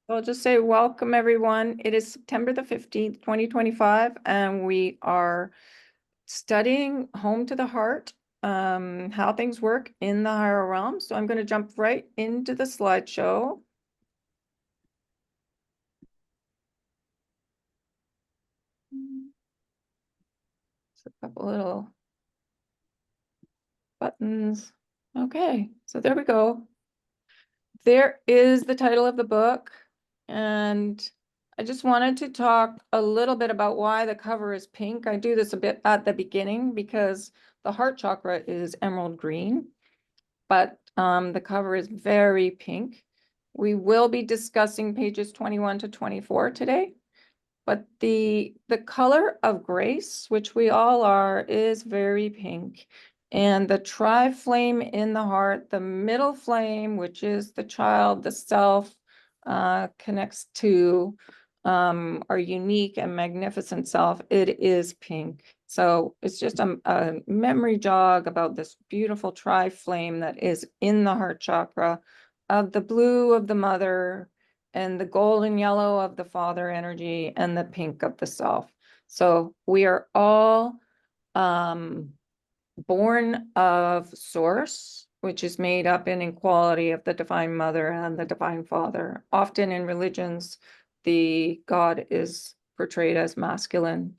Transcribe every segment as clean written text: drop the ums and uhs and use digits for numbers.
I'll just say welcome, everyone. It is September the 15th, 2025, and we are studying Home to the Heart, how things work in the higher realm. So I'm going to jump right into the slideshow. Just a couple little buttons. Okay, so there we go. There is the title of the book, and I just wanted to talk a little bit about why the cover is pink. I do this a bit at the beginning because the heart chakra is emerald green, but the cover is very pink. We will be discussing pages 21 to 24 today, but the color of grace, which we all are, is very pink. And the tri-flame in the heart, the middle flame, which is the child, the self, connects to our unique and magnificent self. It is pink. So it's just a memory jog about this beautiful tri-flame that is in the heart chakra of the blue of the mother and the golden yellow of the father energy and the pink of the self. So we are all born of source, which is made up in equality of the divine mother and the divine father. Often in religions, the God is portrayed as masculine,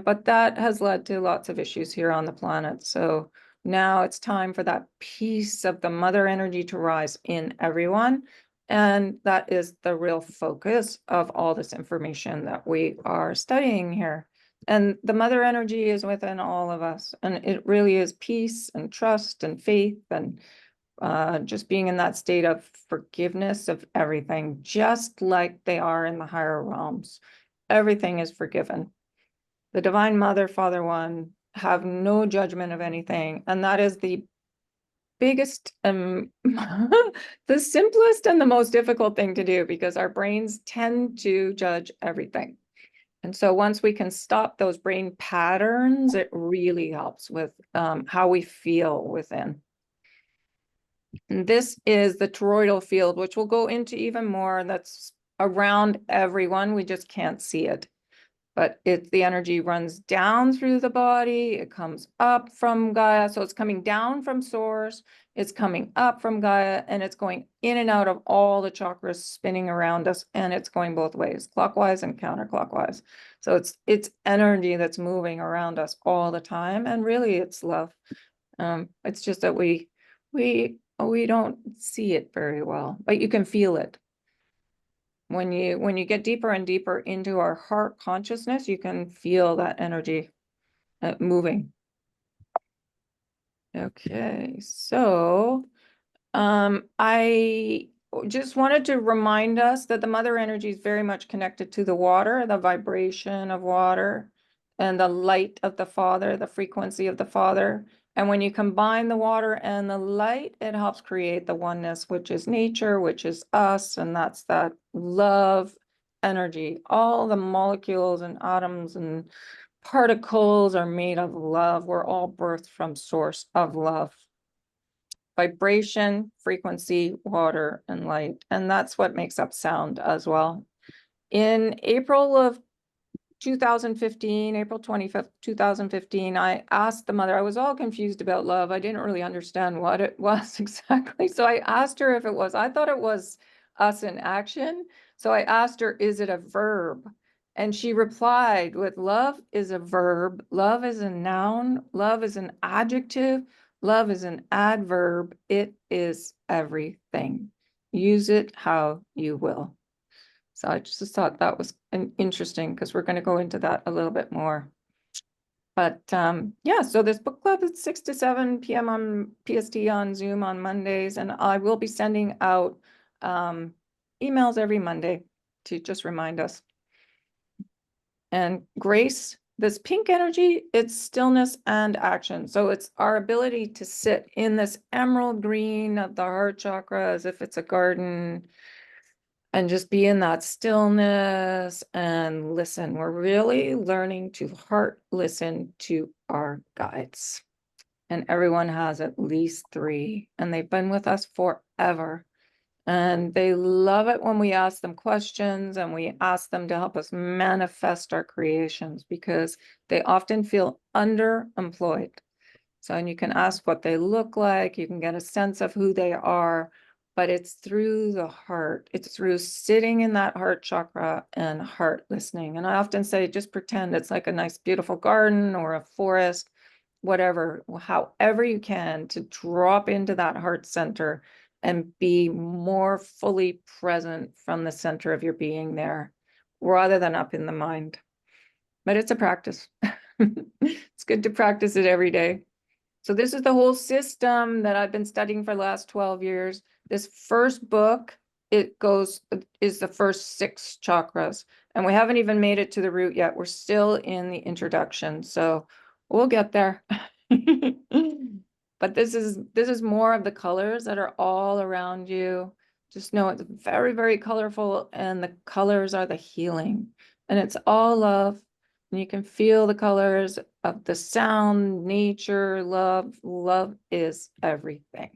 but that has led to lots of issues here on the planet. So now it's time for that piece of the mother energy to rise in everyone. And that is the real focus of all this information that we are studying here. And the mother energy is within all of us. And it really is peace and trust and faith and just being in that state of forgiveness of everything, just like they are in the higher realms. Everything is forgiven. The Divine Mother, Father One, have no judgment of anything. And that is the biggest, the simplest and the most difficult thing to do because our brains tend to judge everything. And so once we can stop those brain patterns, it really helps with how we feel within. And this is the toroidal field, which we'll go into even more. That's around everyone. We just can't see it. But the energy runs down through the body. It comes up from Gaia. So it's coming down from source. It's coming up from Gaia, and it's going in and out of all the chakras spinning around us. And it's going both ways, clockwise and counterclockwise. So it's energy that's moving around us all the time. And really it's love. It's just that we don't see it very well, but you can feel it. When you get deeper and deeper into our heart consciousness, you can feel that energy moving. Okay, so I just wanted to remind us that the mother energy is very much connected to the water, the vibration of water, and the light of the father, the frequency of the father. And when you combine the water and the light, it helps create the oneness, which is nature, which is us, and that's that love energy. All the molecules and atoms and particles are made of love. We're all birthed from source of love. Vibration, frequency, water, and light. And that's what makes up sound as well. In April of 2015, April 25th, 2015, I asked the mother, I was all confused about love. I didn't really understand what it was exactly. So I asked her if it was, I thought it was us in action. So I asked her, is it a verb? And she replied with, love is a verb, love is a noun, love is an adjective, love is an adverb, it is everything. Use it how you will. So I just thought that was interesting because we're going to go into that a little bit more. But yeah, so this book club is 6 to 7 p.m. on PST on Zoom on Mondays, and I will be sending out emails every Monday to just remind us. And grace, this pink energy, it's stillness and action. So it's our ability to sit in this emerald green of the heart chakra as if it's a garden and just be in that stillness and listen. We're really learning to heart listen to our guides. And everyone has at least 3, and they've been with us forever. And they love it when we ask them questions and we ask them to help us manifest our creations, because they often feel underemployed. So, and you can ask what they look like, you can get a sense of who they are, but it's through the heart. It's through sitting in that heart chakra and heart listening. And I often say, just pretend it's like a nice, beautiful garden or a forest, whatever, however you can, to drop into that heart center and be more fully present from the center of your being there, rather than up in the mind. But it's a practice. It's good to practice it every day. So this is the whole system that I've been studying for the last 12 years. This first book, is the first 6 chakras, and we haven't even made it to the root yet. We're still in the introduction, so we'll get there. But this is more of the colors that are all around you. Just know it's very, very colorful, and the colors are the healing, and it's all love. And you can feel the colors of the sound, nature, love. Love is everything.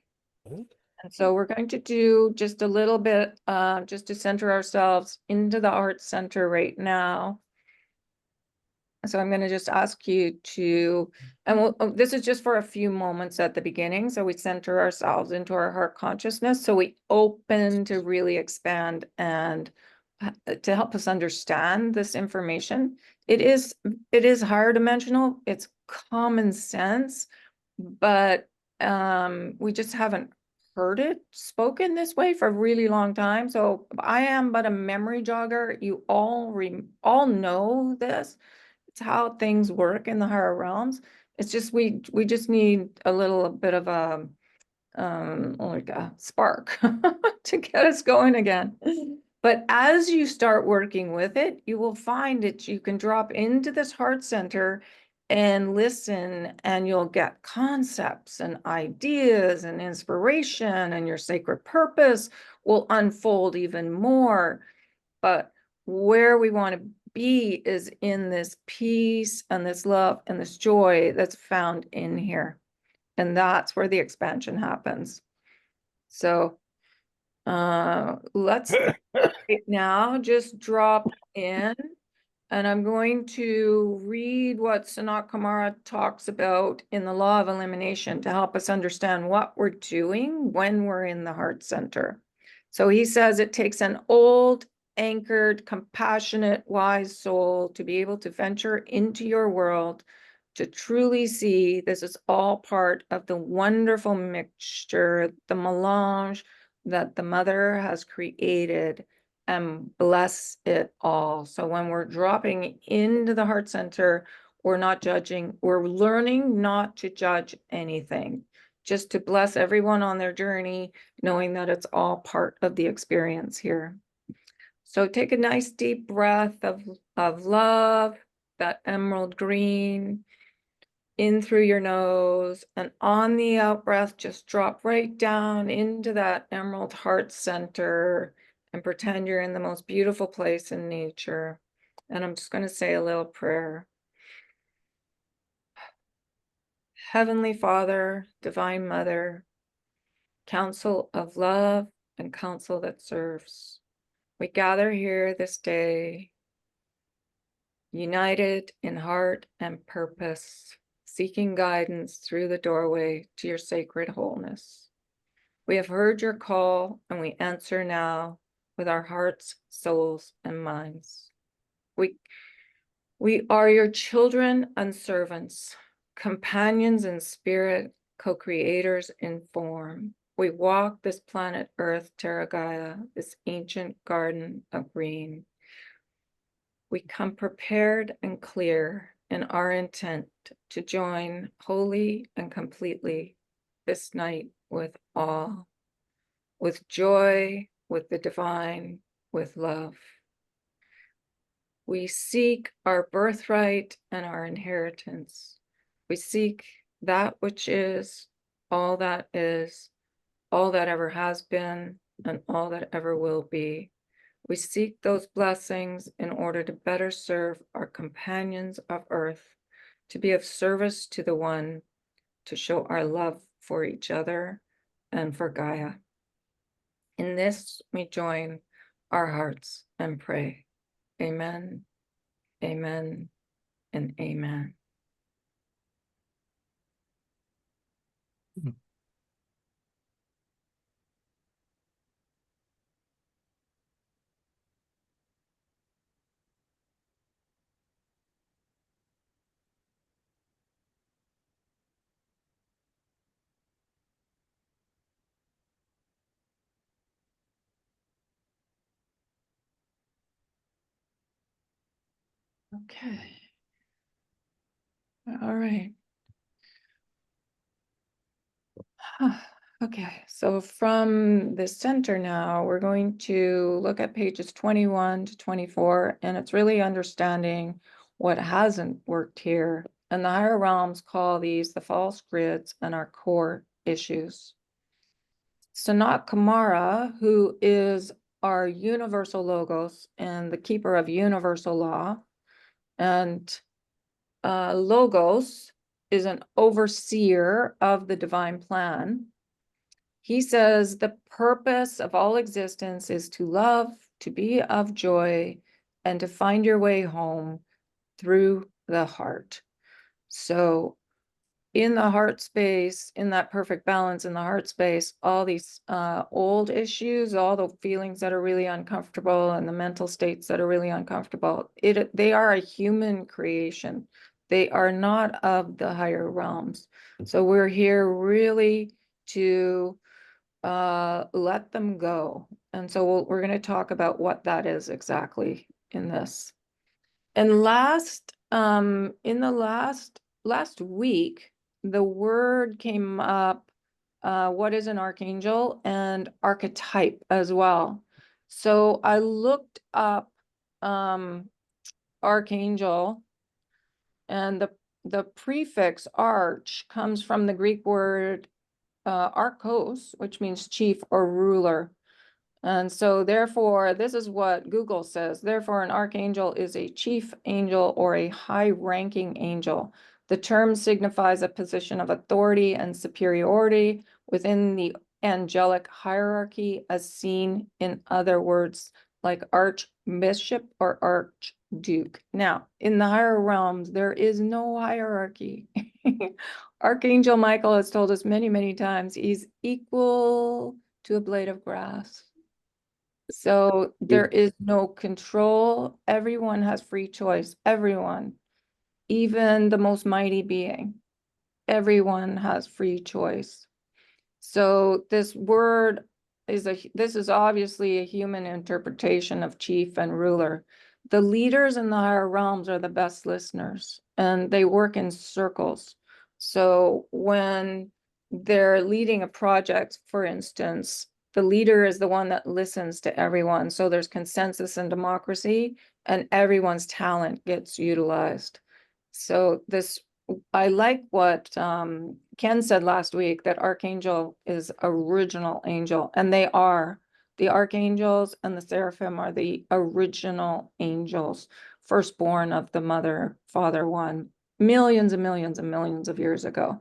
And so we're going to do just a little bit, just to center ourselves into the heart center right now. So I'm going to just ask you to, and this is just for a few moments at the beginning. So we center ourselves into our heart consciousness. So we open to really expand and to help us understand this information. It is higher dimensional. It's common sense, but we just haven't heard it spoken this way for a really long time. So I am but a memory jogger. You all know this. It's how things work in the higher realms. It's just we just need a little bit of a like a spark to get us going again. But as you start working with it, you will find that you can drop into this heart center and listen, and you'll get concepts and ideas and inspiration, and your sacred purpose will unfold even more. But where we want to be is in this peace and this love and this joy that's found in here. And that's where the expansion happens. So let's right now just drop in, and I'm going to read what Sanat Kumara talks about in the law of elimination to help us understand what we're doing when we're in the heart center. So he says it takes an old, anchored, compassionate, wise soul to be able to venture into your world, to truly see this is all part of the wonderful mixture, the melange that the mother has created, and bless it all. So when we're dropping into the heart center, we're not judging. We're learning not to judge anything, just to bless everyone on their journey, knowing that it's all part of the experience here. So take a nice deep breath of love, that emerald green, in through your nose, and on the out breath, just drop right down into that emerald heart center and pretend you're in the most beautiful place in nature. And I'm just going to say a little prayer. Heavenly Father, Divine Mother, Council of Love and Council that serves, we gather here this day, united in heart and purpose, seeking guidance through the doorway to your sacred wholeness. We have heard your call, and we answer now with our hearts, souls, and minds. We are your children and servants, companions in spirit, co-creators in form. We walk this planet Earth, Terra Gaia, this ancient garden of green. We come prepared and clear in our intent to join wholly and completely this night with awe, with joy, with the divine, with love. We seek our birthright and our inheritance. We seek that which is, all that ever has been, and all that ever will be. We seek those blessings in order to better serve our companions of earth, to be of service to the one, to show our love for each other and for Gaia. In this, we join our hearts and pray. Amen, amen, and amen. Okay. All right. Okay, so from the center now, we're going to look at pages 21 to 24, and it's really understanding what hasn't worked here. And the higher realms call these the false grids and our core issues. Sanat Kumara, who is our universal logos and the keeper of universal law, and logos is an overseer of the divine plan. He says the purpose of all existence is to love, to be of joy, and to find your way home through the heart. So in the heart space, in that perfect balance in the heart space, all these old issues, all the feelings that are really uncomfortable and the mental states that are really uncomfortable, they are a human creation. They are not of the higher realms. So we're here really to let them go. And so we're going to talk about what that is exactly in this. And in the last week, the word came up, what is an archangel, and archetype as well. So I looked up archangel, and the prefix arch comes from the Greek word archos, which means chief or ruler. And so therefore, this is what Google says. Therefore, an archangel is a chief angel or a high-ranking angel. The term signifies a position of authority and superiority within the angelic hierarchy, as seen in other words like archbishop or archduke. Now, in the higher realms, there is no hierarchy. Archangel Michael has told us many, many times he's equal to a blade of grass. So there is no control. Everyone has free choice. Everyone, even the most mighty being, everyone has free choice. So this word this is obviously a human interpretation of chief and ruler. The leaders in the higher realms are the best listeners, and they work in circles. So when they're leading a project, for instance, the leader is the one that listens to everyone. So there's consensus and democracy, and everyone's talent gets utilized. So I like what Ken said last week, that archangel is original angel, and they are. The archangels and the seraphim are the original angels, firstborn of the mother, father one, millions and millions and millions of years ago.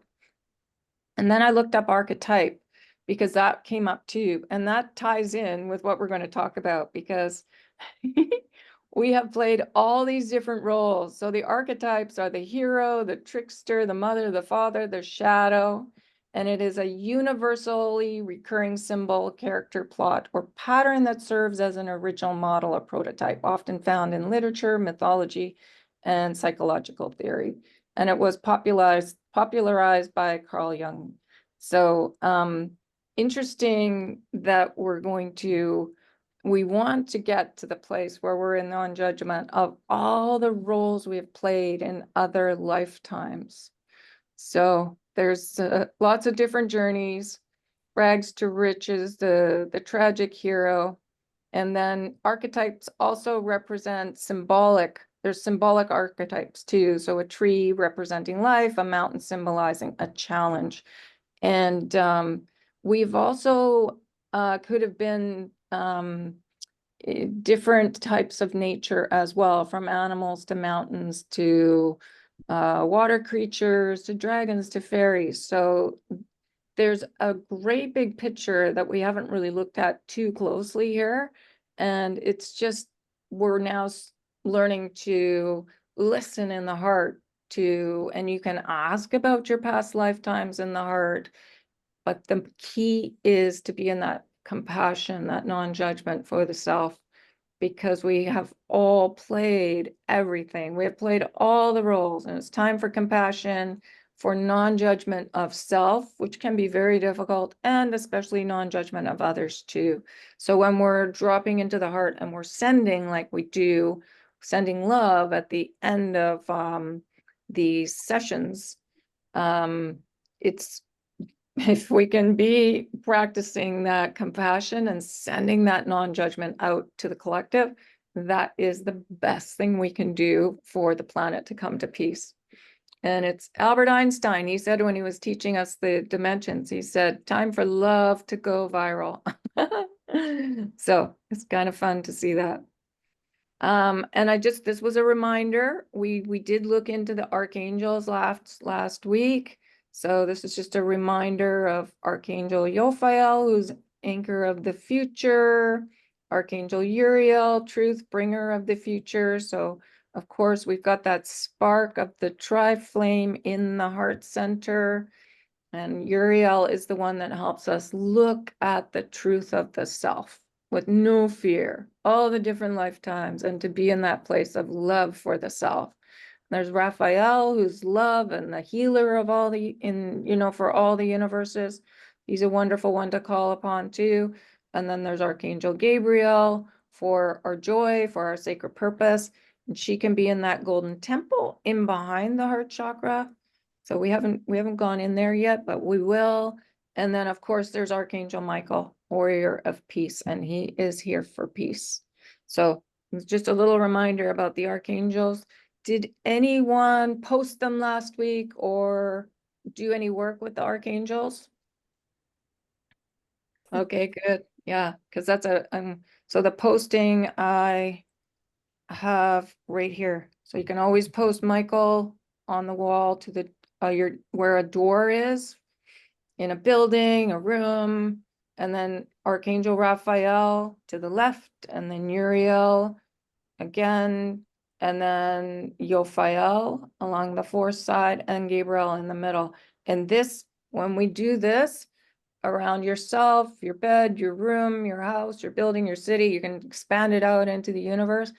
And then I looked up archetype because that came up too. And that ties in with what we're going to talk about, because we have played all these different roles. So the archetypes are the hero, the trickster, the mother, the father, the shadow. And it is a universally recurring symbol, character, plot, or pattern that serves as an original model or prototype, often found in literature, mythology, and psychological theory. And it was popularized by Carl Jung. So interesting that we want to get to the place where we're in non-judgment of all the roles we have played in other lifetimes. So there's lots of different journeys, rags to riches, the tragic hero. And then archetypes also represent there's symbolic archetypes too. So a tree representing life, a mountain symbolizing a challenge. And we've also could have been different types of nature as well, from animals to mountains to water creatures to dragons to fairies. So there's a great big picture that we haven't really looked at too closely here. And it's just, we're now learning to listen in the heart and you can ask about your past lifetimes in the heart. But the key is to be in that compassion, that non-judgment for the self, because we have all played everything. We have played all the roles, and it's time for compassion, for non-judgment of self, which can be very difficult, and especially non-judgment of others too. So when we're dropping into the heart and we're sending, like we do, sending love at the end of these sessions, it's if we can be practicing that compassion and sending that non-judgment out to the collective, that is the best thing we can do for the planet to come to peace. And it's Albert Einstein. He said when he was teaching us the dimensions, he said, time for love to go viral. So it's kind of fun to see that. And this was a reminder. We did look into the archangels last week. So this is just a reminder of Archangel Yophael, who's anchor of the future, Archangel Uriel, truth bringer of the future. So of course, we've got that spark of the tri-flame in the heart center. And Uriel is the one that helps us look at the truth of the self with no fear, all the different lifetimes, and to be in that place of love for the self. There's Raphael, who's love and the healer of all for all the universes. He's a wonderful one to call upon too. And then there's Archangel Gabriel for our joy, for our sacred purpose. And she can be in that golden temple in behind the heart chakra. So we haven't gone in there yet, but we will. And then of course there's Archangel Michael, warrior of peace, and he is here for peace. So it's just a little reminder about the archangels. Did anyone post them last week or do any work with the archangels? Okay, good. Yeah, because that's so the posting I have right here. So you can always post Michael on the wall to the where a door is in a building, a room, and then Archangel Raphael to the left, and then Uriel again, and then Yophael along the fourth side, and Gabriel in the middle. And this, when we do this around yourself, your bed, your room, your house, your building, your city, you can expand it out into the universe.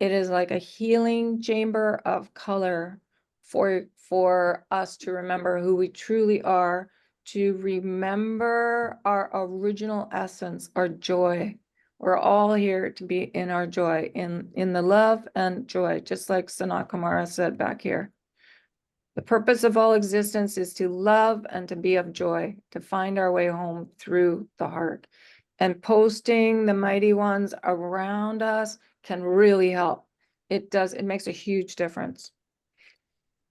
It is like a healing chamber of color for us to remember who we truly are, to remember our original essence, our joy. We're all here to be in our joy, in the love and joy, just like Sanat Kumara said back here. The purpose of all existence is to love and to be of joy, to find our way home through the heart. And posting the mighty ones around us can really help. It makes a huge difference.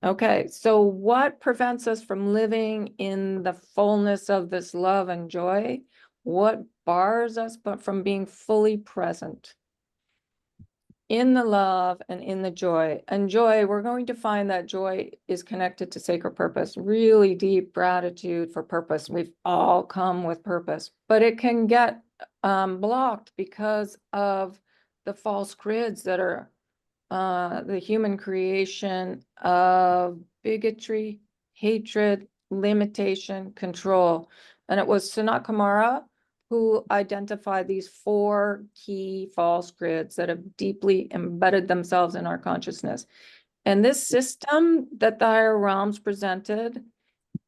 Okay, so what prevents us from living in the fullness of this love and joy? What bars us from being fully present in the love and in the joy? And joy, we're going to find that joy is connected to sacred purpose, really deep gratitude for purpose. We've all come with purpose, but it can get blocked because of the false grids that are the human creation of bigotry, hatred, limitation, control. And it was Sanat Kumara who identified these 4 key false grids that have deeply embedded themselves in our consciousness. And this system that the higher realms presented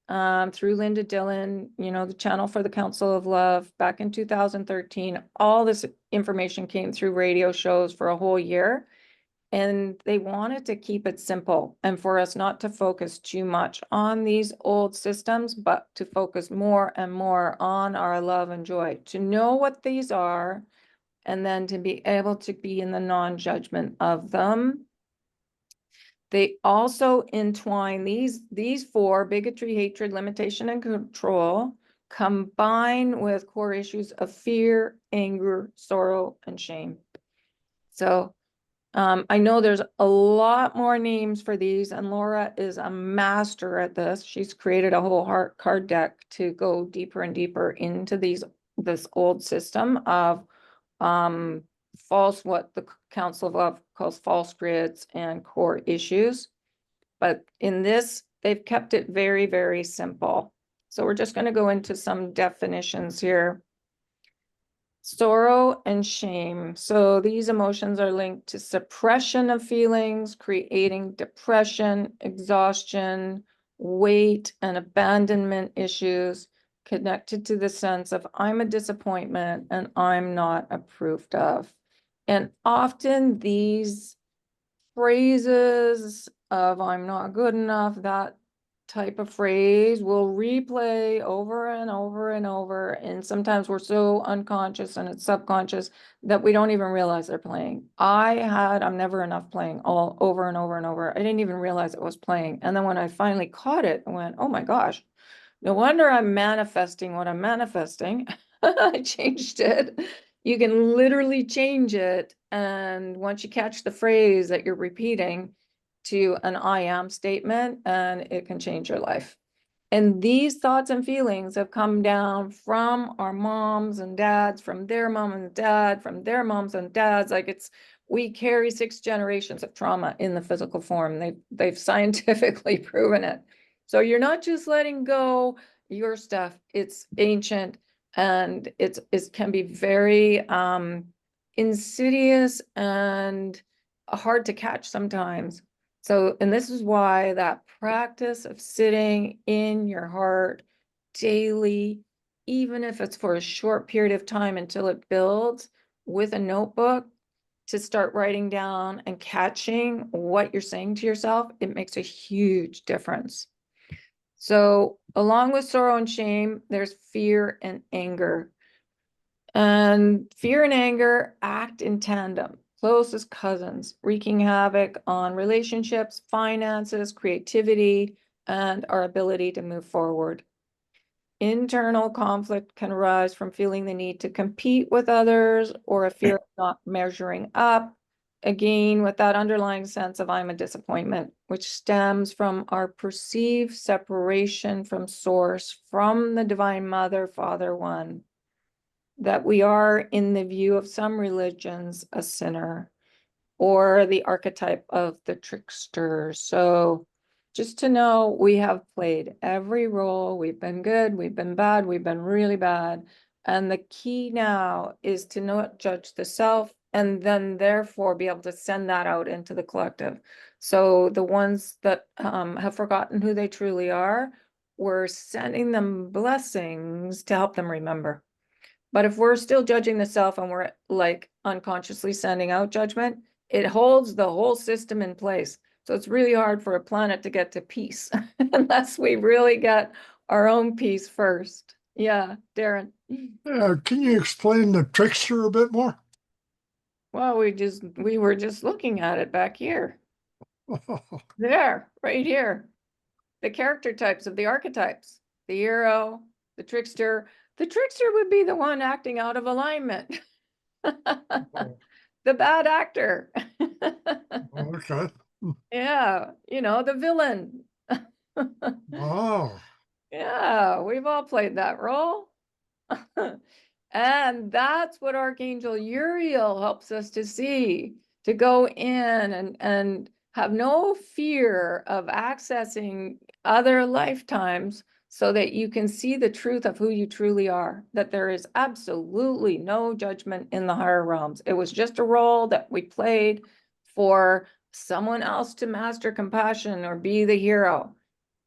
through Linda Dillon, the channel for the Council of Love back in 2013, all this information came through radio shows for a whole year. And they wanted to keep it simple and for us not to focus too much on these old systems, but to focus more and more on our love and joy, to know what these are, and then to be able to be in the non-judgment of them. They also entwine these 4, bigotry, hatred, limitation, and control, combine with core issues of fear, anger, sorrow, and shame. So I know there's a lot more names for these, and Laura is a master at this. She's created a whole card deck to go deeper and deeper into this old system of what the Council of Love calls false grids and core issues. But in this, they've kept it very, very simple. So we're just going to go into some definitions here. Sorrow and shame. So these emotions are linked to suppression of feelings, creating depression, exhaustion, weight, and abandonment issues connected to the sense of I'm a disappointment and I'm not approved of. And often these phrases of I'm not good enough, that type of phrase will replay over and over and over. And sometimes we're so unconscious and it's subconscious that we don't even realize they're playing. I'm never enough playing all over and over and over. I didn't even realize it was playing. And then when I finally caught it, I went, oh my gosh, no wonder I'm manifesting what I'm manifesting. I changed it. You can literally change it. And once you catch the phrase that you're repeating to an I am statement, and it can change your life. And these thoughts and feelings have come down from our moms and dads, from their mom and dad, from their moms and dads. We carry 6 generations of trauma in the physical form. They've scientifically proven it. So you're not just letting go your stuff. It's ancient and it can be very insidious and hard to catch sometimes. So, and this is why that practice of sitting in your heart daily, even if it's for a short period of time until it builds, with a notebook to start writing down and catching what you're saying to yourself, it makes a huge difference. So, along with sorrow and shame, there's fear and anger. And fear and anger act in tandem, close as cousins, wreaking havoc on relationships, finances, creativity, and our ability to move forward. Internal conflict can arise from feeling the need to compete with others or a fear of not measuring up. Again, with that underlying sense of I'm a disappointment, which stems from our perceived separation from source, from the Divine Mother, Father One, that we are, in the view of some religions, a sinner, or the archetype of the trickster. So just to know, we have played every role. We've been good, we've been bad, we've been really bad. And the key now is to not judge the self and then therefore be able to send that out into the collective. So the ones that have forgotten who they truly are, we're sending them blessings to help them remember. But if we're still judging the self and we're like unconsciously sending out judgment, it holds the whole system in place. So it's really hard for a planet to get to peace unless we really get our own peace first. Yeah, Darren. Can you explain the trickster a bit more? Well, we were just looking at it back here. There, right here. The character types of the archetypes. The hero, the trickster. The trickster would be the one acting out of alignment. The bad actor. Okay. Yeah, the villain. Oh, Yeah, we've all played that role. And that's what Archangel Uriel helps us to see, to go in and have no fear of accessing other lifetimes so that you can see the truth of who you truly are, that there is absolutely no judgment in the higher realms. It was just a role that we played for someone else to master compassion or be the hero.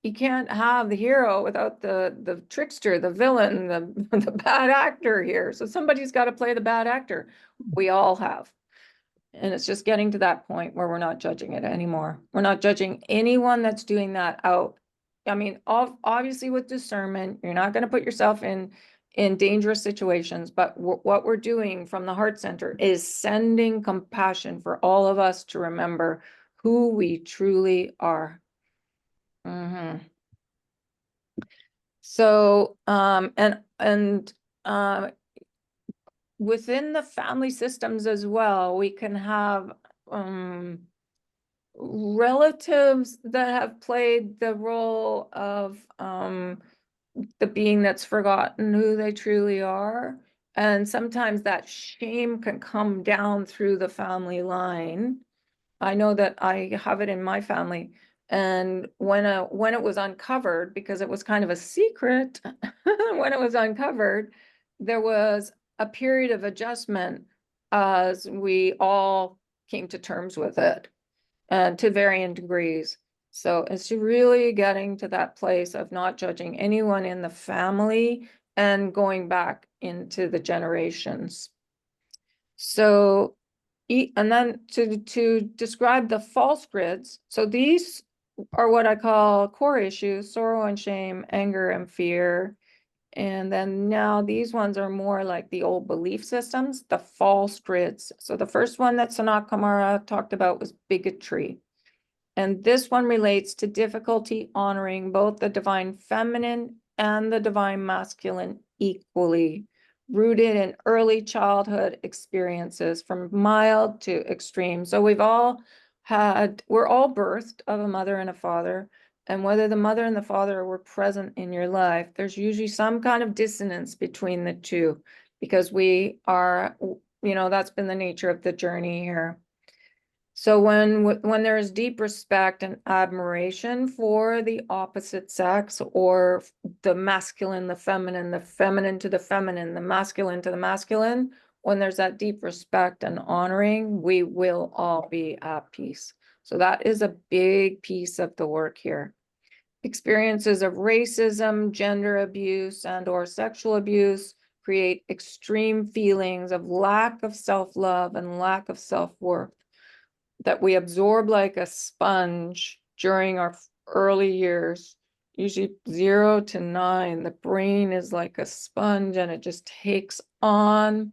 You can't have the hero without the trickster, the villain, the bad actor here. So somebody's got to play the bad actor. We all have. And it's just getting to that point where we're not judging it anymore. We're not judging anyone that's doing that out. I mean, obviously with discernment, you're not going to put yourself in dangerous situations, but what we're doing from the heart center is sending compassion for all of us to remember who we truly are. Mm-hmm. So, and within the family systems as well, we can have relatives that have played the role of the being that's forgotten who they truly are. And sometimes that shame can come down through the family line. I know that I have it in my family. And when it was uncovered, because it was kind of a secret, when it was uncovered, there was a period of adjustment as we all came to terms with it, and to varying degrees. So it's really getting to that place of not judging anyone in the family and going back into the generations. So, and then to describe the false grids, so these are what I call core issues: sorrow and shame, anger and fear. And then now these ones are more like the old belief systems, the false grids. So the first one that Sanat Kumara talked about was bigotry. And this one relates to difficulty honoring both the divine feminine and the divine masculine equally, rooted in early childhood experiences from mild to extreme. So we're all birthed of a mother and a father. And whether the mother and the father were present in your life, there's usually some kind of dissonance between the two, because we are, that's been the nature of the journey here. So when there is deep respect and admiration for the opposite sex, or the masculine, the feminine to the feminine, the masculine to the masculine, when there's that deep respect and honoring, we will all be at peace. So that is a big piece of the work here. Experiences of racism, gender abuse, and or sexual abuse create extreme feelings of lack of self-love and lack of self-worth that we absorb like a sponge during our early years, usually 0 to 9. The brain is like a sponge, and it just takes on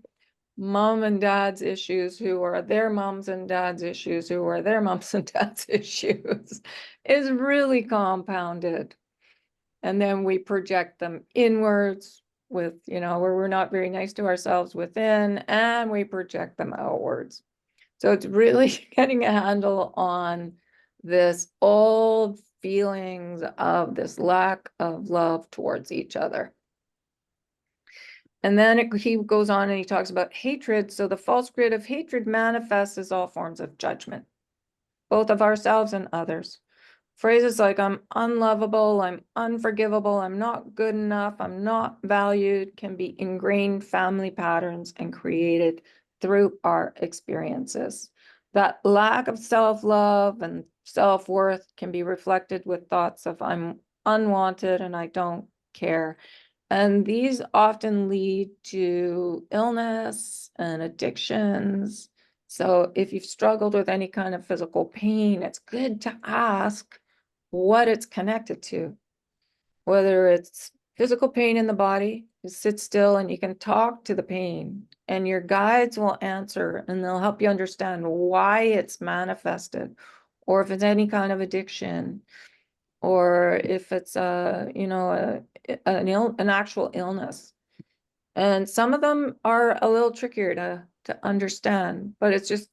mom and dad's issues, who are their moms and dad's issues, who are their moms and dad's issues, is really compounded. And then we project them inwards with, where we're not very nice to ourselves within, and we project them outwards. So it's really getting a handle on this old feelings of this lack of love towards each other. And then he goes on and he talks about hatred. So the false grid of hatred manifests as all forms of judgment, both of ourselves and others. Phrases like I'm unlovable, I'm unforgivable, I'm not good enough, I'm not valued can be ingrained family patterns and created through our experiences. That lack of self-love and self-worth can be reflected with thoughts of I'm unwanted and I don't care. And these often lead to illness and addictions. So if you've struggled with any kind of physical pain, it's good to ask what it's connected to. Whether it's physical pain in the body, you sit still and you can talk to the pain, and your guides will answer and they'll help you understand why it's manifested, or if it's any kind of addiction, or if it's an actual illness. And some of them are a little trickier to understand, but it's just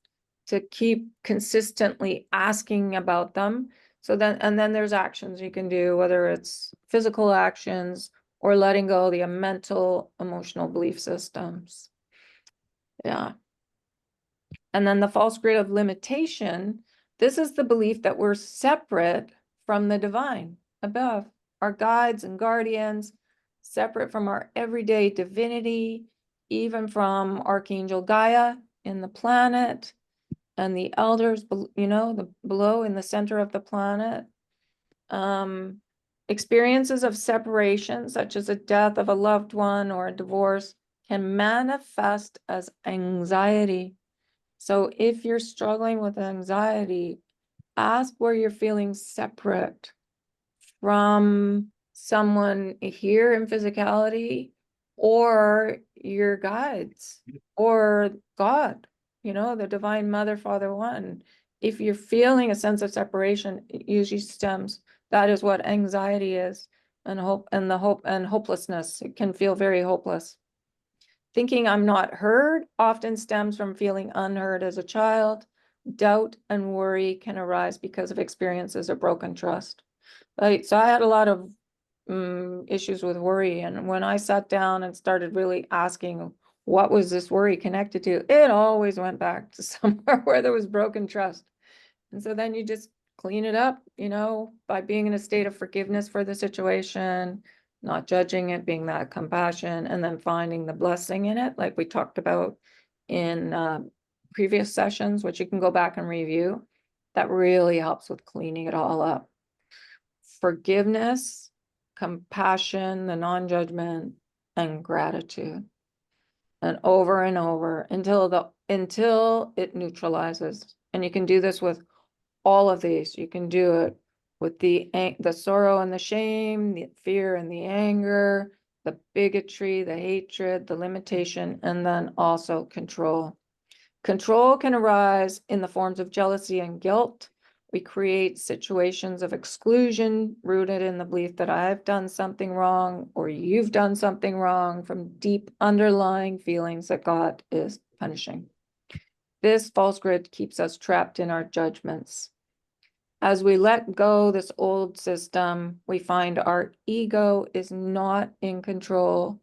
to keep consistently asking about them. So then, and then there's actions you can do, whether it's physical actions or letting go of the mental, emotional belief systems. Yeah. And then the false grid of limitation. This is the belief that we're separate from the divine above, our guides and guardians, separate from our everyday divinity, even from Archangel Gaia in the planet, and the elders, below in the center of the planet. Experiences of separation, such as a death of a loved one or a divorce, can manifest as anxiety. So if you're struggling with anxiety, ask where you're feeling separate from someone here in physicality, or your guides, or God, the Divine Mother, Father One. If you're feeling a sense of separation, it usually stems, that is what anxiety is, and hopelessness. It can feel very hopeless. Thinking I'm not heard often stems from feeling unheard as a child. doubt and worry can arise because of experiences of broken trust. Right, so I had a lot of issues with worry, and when I sat down and started really asking what was this worry connected to, it always went back to somewhere where there was broken trust. And so then you just clean it up, by being in a state of forgiveness for the situation, not judging it, being that compassion, and then finding the blessing in it, like we talked about in previous sessions, which you can go back and review. That really helps with cleaning it all up. Forgiveness, compassion, the non-judgment, and gratitude. And over until it neutralizes. And you can do this with all of these. You can do it with the sorrow and the shame, the fear and the anger, the bigotry, the hatred, the limitation, and then also control. Control can arise in the forms of jealousy and guilt. We create situations of exclusion rooted in the belief that I've done something wrong or you've done something wrong, from deep underlying feelings that God is punishing. This false grid keeps us trapped in our judgments. As we let go this old system, we find our ego is not in control,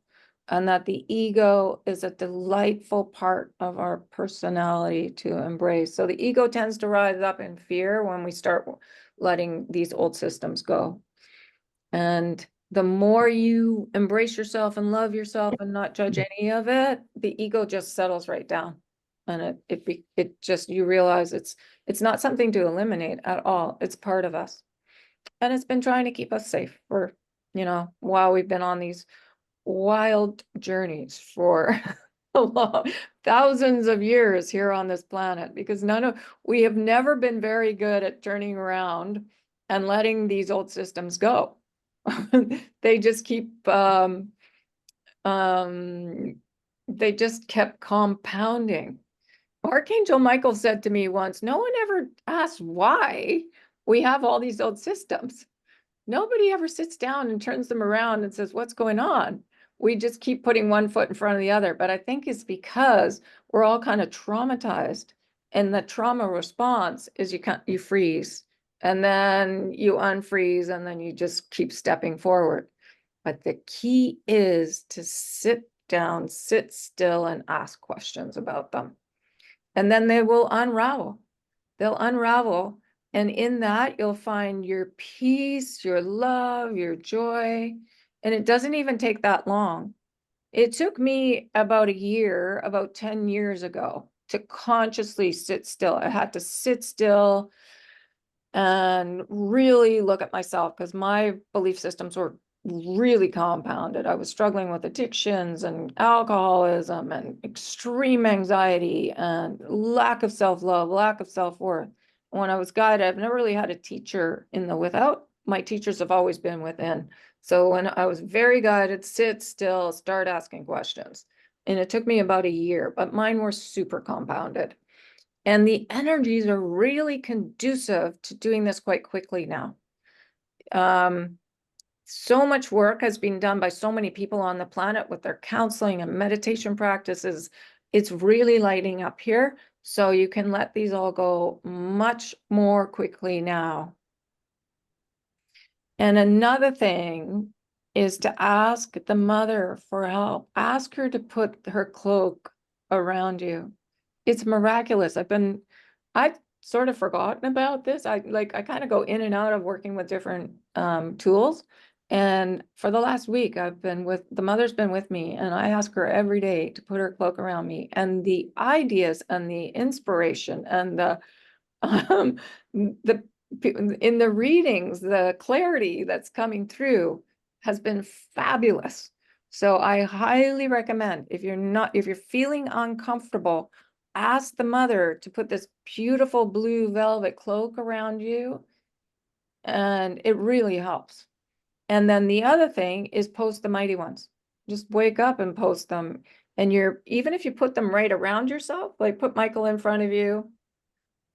and that the ego is a delightful part of our personality to embrace. So the ego tends to rise up in fear when we start letting these old systems go. And the more you embrace yourself and love yourself and not judge any of it, the ego just settles right down. And it just, you realize it's not something to eliminate at all. It's part of us. And it's been trying to keep us safe for, while we've been on these wild journeys for thousands of years here on this planet, because we have never been very good at turning around and letting these old systems go. They just keep they just kept compounding. Archangel Michael said to me once, no one ever asks why we have all these old systems. Nobody ever sits down and turns them around and says, what's going on? We just keep putting one foot in front of the other. But I think it's because we're all kind of traumatized. And the trauma response is you freeze, and then you unfreeze, and then you just keep stepping forward. But the key is to sit down, sit still, and ask questions about them. And then they will unravel. They'll unravel. And in that, you'll find your peace, your love, your joy. And it doesn't even take that long. It took me about a year, about 10 years ago, to consciously sit still. I had to sit still and really look at myself, because my belief systems were really compounded. I was struggling with addictions and alcoholism and extreme anxiety and lack of self-love, lack of self-worth. When I was guided, I've never really had a teacher in the without. My teachers have always been within. So when I was very guided, sit still, start asking questions. And it took me about a year, but mine were super compounded. And the energies are really conducive to doing this quite quickly now. So much work has been done by so many people on the planet with their counseling and meditation practices. It's really lighting up here. So you can let these all go much more quickly now. And another thing is to ask the mother for help. Ask her to put her cloak around you. It's miraculous. I've sort of forgotten about this. I kind of go in and out of working with different tools. And for the last week, the mother's been with me, and I ask her every day to put her cloak around me. And the ideas and the inspiration and in the readings, the clarity that's coming through has been fabulous. So I highly recommend, if you're feeling uncomfortable, ask the mother to put this beautiful blue velvet cloak around you, and it really helps. And then the other thing is post the mighty ones. Just wake up and post them. And even if you put them right around yourself, like put Michael in front of you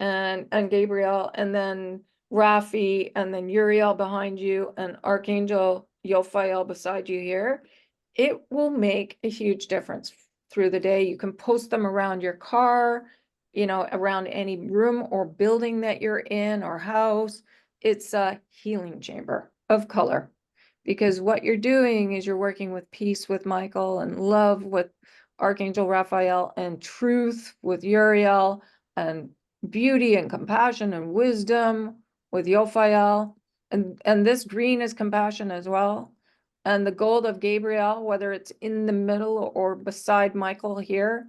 and Gabriel, and then Rafi, and then Uriel behind you, and Archangel Yophael beside you here, it will make a huge difference through the day. You can post them around your car. around any room or building that you're in or house. It's a healing chamber of color, because what you're doing is you're working with peace with Michael, and love with Archangel Raphael, and truth with Uriel, and beauty and compassion and wisdom with Yophael. And this green is compassion as well. And the gold of Gabriel, whether it's in the middle or beside Michael here,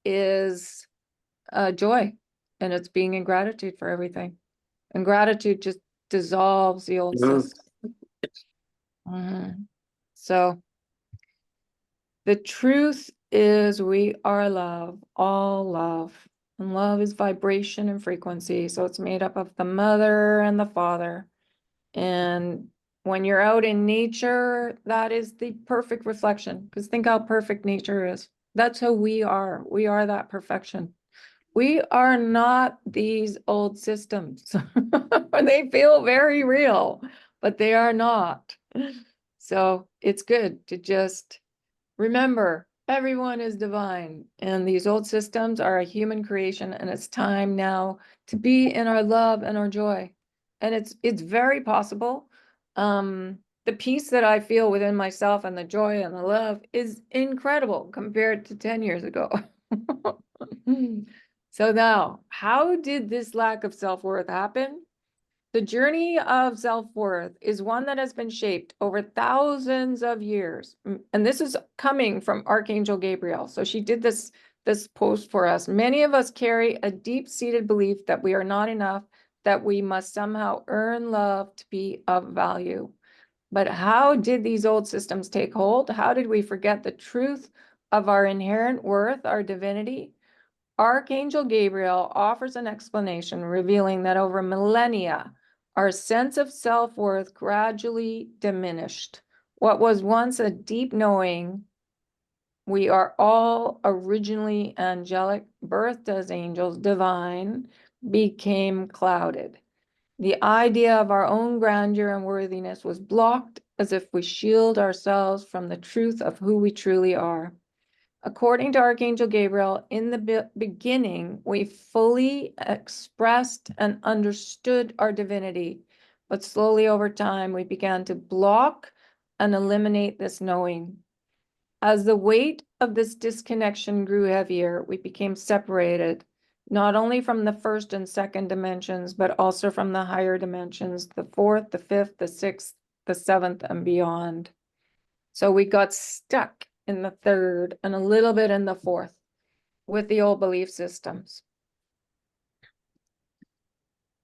is joy. And it's being in gratitude for everything. And gratitude just dissolves the old system. So the truth is we are love, all love. And love is vibration and frequency. So it's made up of the mother and the father. And when you're out in nature, that is the perfect reflection. Because think how perfect nature is. That's who we are. We are that perfection. We are not these old systems. They feel very real, but they are not. So it's good to just remember, everyone is divine, and these old systems are a human creation, and it's time now to be in our love and our joy. And it's very possible. The peace that I feel within myself and the joy and the love is incredible compared to 10 years ago. So now, how did this lack of self-worth happen? The journey of self-worth is one that has been shaped over thousands of years. And this is coming from Archangel Gabriel. So she did this post for us. Many of us carry a deep-seated belief that we are not enough, that we must somehow earn love to be of value. But how did these old systems take hold? How did we forget the truth of our inherent worth, our divinity? Archangel Gabriel offers an explanation, revealing that over millennia, our sense of self-worth gradually diminished. What was once a deep knowing, we are all originally angelic, birthed as angels, divine, became clouded. The idea of our own grandeur and worthiness was blocked, as if we shield ourselves from the truth of who we truly are. According to Archangel Gabriel, in the beginning, we fully expressed and understood our divinity, but slowly over time, we began to block and eliminate this knowing. As the weight of this disconnection grew heavier, we became separated, not only from the first and second dimensions, but also from the higher dimensions, the fourth, the fifth, the sixth, the seventh, and beyond. So we got stuck in the third and a little bit in the fourth with the old belief systems.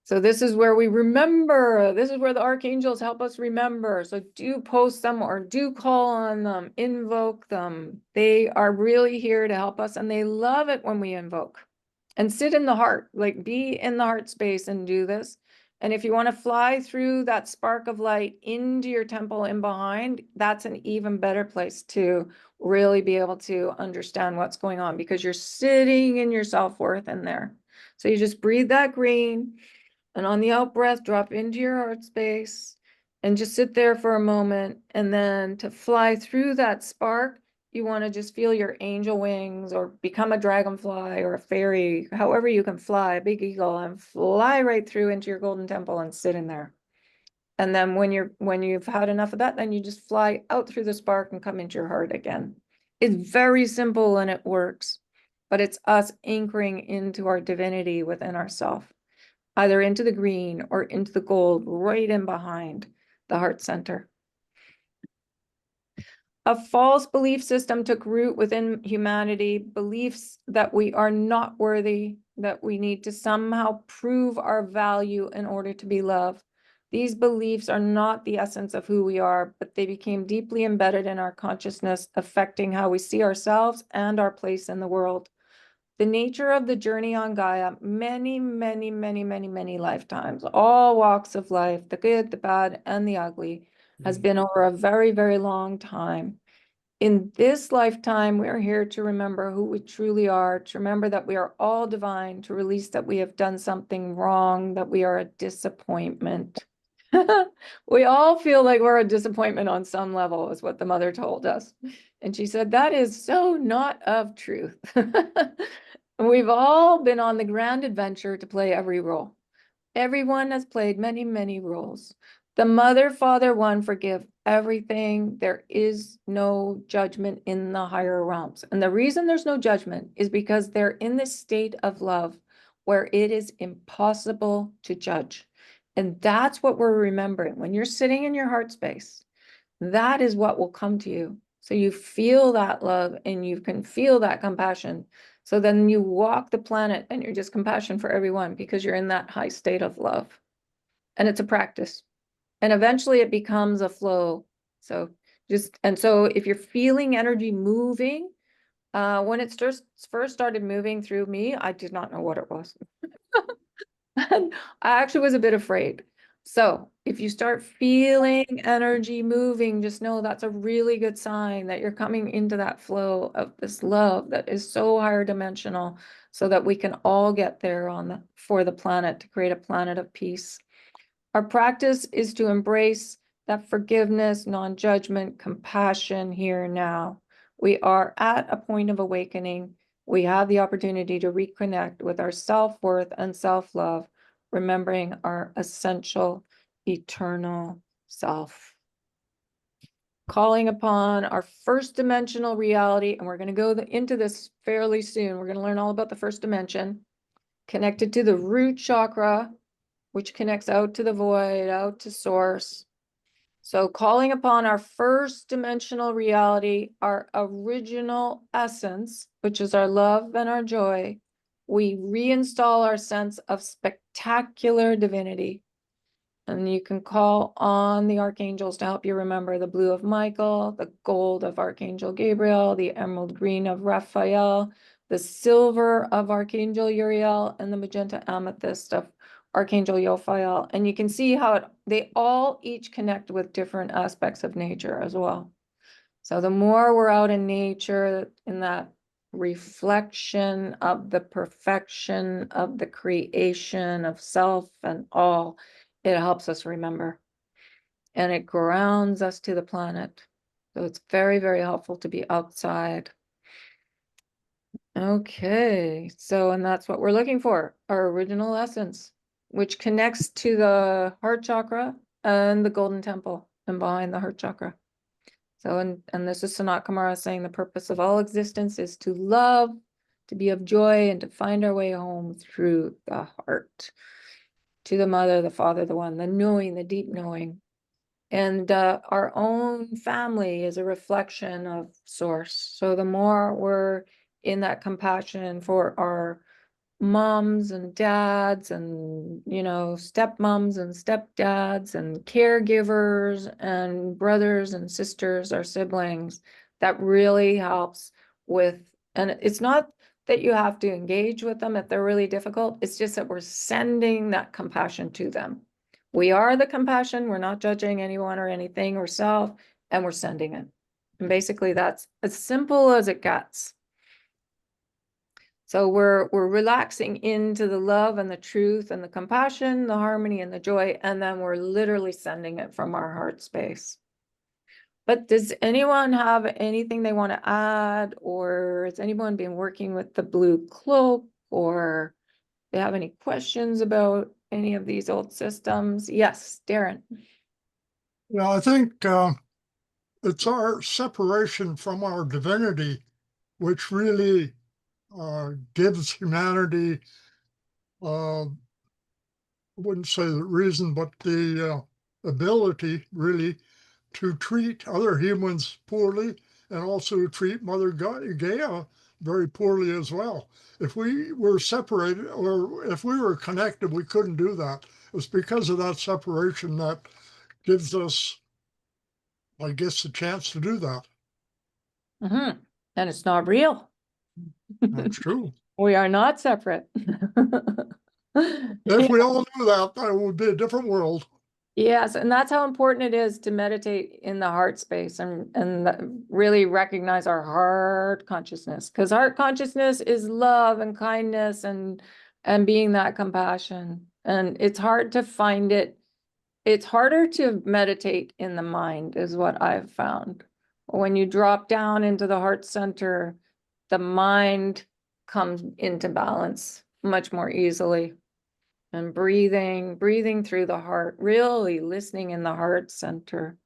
So this is where we remember. This is where the archangels help us remember. So do post them or do call on them, invoke them. They are really here to help us, and they love it when we invoke. And sit in the heart, like be in the heart space and do this. And if you want to fly through that spark of light into your temple in behind, that's an even better place to really be able to understand what's going on, because you're sitting in your self-worth in there. So you just breathe that green, and on the out breath, drop into your heart space and just sit there for a moment. And then to fly through that spark, you want to just feel your angel wings, or become a dragonfly or a fairy, however you can fly, a big eagle, and fly right through into your golden temple and sit in there. And then when you've had enough of that, then you just fly out through the spark and come into your heart again. It's very simple and it works, but it's us anchoring into our divinity within ourselves, either into the green or into the gold, right in behind the heart center. A false belief system took root within humanity, beliefs that we are not worthy, that we need to somehow prove our value in order to be loved. These beliefs are not the essence of who we are, but they became deeply embedded in our consciousness, affecting how we see ourselves and our place in the world. The nature of the journey on Gaia, many, many, many, many, many lifetimes, all walks of life, the good, the bad, and the ugly, has been over a very, very long time. In this lifetime, we are here to remember who we truly are, to remember that we are all divine, to release that we have done something wrong, that we are a disappointment. We all feel like we're a disappointment on some level, is what the mother told us. And she said, that is so not of truth. We we've all been on the grand adventure to play every role. Everyone has played many, many roles. The mother, father one forgive everything. There is no judgment in the higher realms. And the reason there's no judgment is because they're in this state of love where it is impossible to judge. And that's what we're remembering. When you're sitting in your heart space, that is what will come to you. So you feel that love and you can feel that compassion. So then you walk the planet and you're just compassion for everyone because you're in that high state of love. And it's a practice. And eventually it becomes a flow. So so if you're feeling energy moving, when it first started moving through me, I did not know what it was. And I actually was a bit afraid. So if you start feeling energy moving, just know that's a really good sign that you're coming into that flow of this love that is so higher dimensional so that we can all get there for the planet to create a planet of peace. Our practice is to embrace that forgiveness, non-judgment, compassion here and now. We are at a point of awakening. We have the opportunity to reconnect with our self-worth and self-love, remembering our essential, eternal self. Calling upon our first dimensional reality, and we're going to go into this fairly soon. We're going to learn all about the first dimension, connected to the root chakra, which connects out to the void, out to source. So calling upon our first dimensional reality, our original essence, which is our love and our joy, we reinstall our sense of spectacular divinity. And you can call on the archangels to help you remember the blue of Michael, the gold of Archangel Gabriel, the emerald green of Raphael, the silver of Archangel Uriel, and the magenta amethyst of Archangel Jophiel. And you can see how they all each connect with different aspects of nature as well. So the more we're out in nature, in that reflection of the perfection of the creation of self and all, it helps us remember. And it grounds us to the planet. So it's very, very helpful to be outside. Okay, so, and that's what we're looking for, our original essence, which connects to the heart chakra and the golden temple and behind the heart chakra. So, and this is Sanat Kumara saying the purpose of all existence is to love, to be of joy, and to find our way home through the heart, to the mother, the father, the one, the knowing, the deep knowing. And our own family is a reflection of source. So the more we're in that compassion for our moms and dads and, you know, stepmoms and stepdads and caregivers and brothers and sisters, our siblings, that really helps with, and it's not that you have to engage with them if they're really difficult. It's just that we're sending that compassion to them. We are the compassion. We're not judging anyone or anything or self, and we're sending it. And basically that's as simple as it gets. So we're relaxing into the love and the truth and the compassion, the harmony and the joy, and then we're literally sending it from our heart space. But does anyone have anything they want to add, or has anyone been working with the blue cloak, or they have any questions about any of these old systems? Yes, Darren. Yeah, I think it's our separation from our divinity which really gives humanity, I wouldn't say the reason, but the ability really to treat other humans poorly and also to treat Mother Gaia very poorly as well. If we were separated or if we were connected, we couldn't do that. It's because of that separation that gives us, I guess, the chance to do that. Mm-hmm. And it's not real. That's true. We are not separate. If we all knew that, that would be a different world. Yes, and that's how important it is to meditate in the heart space and really recognize our heart consciousness, because heart consciousness is love and kindness and being that compassion. And it's hard to find it. It's harder to meditate in the mind is what I've found. When you drop down into the heart center, the mind come into balance much more easily. And breathing through the heart, really listening in the heart center.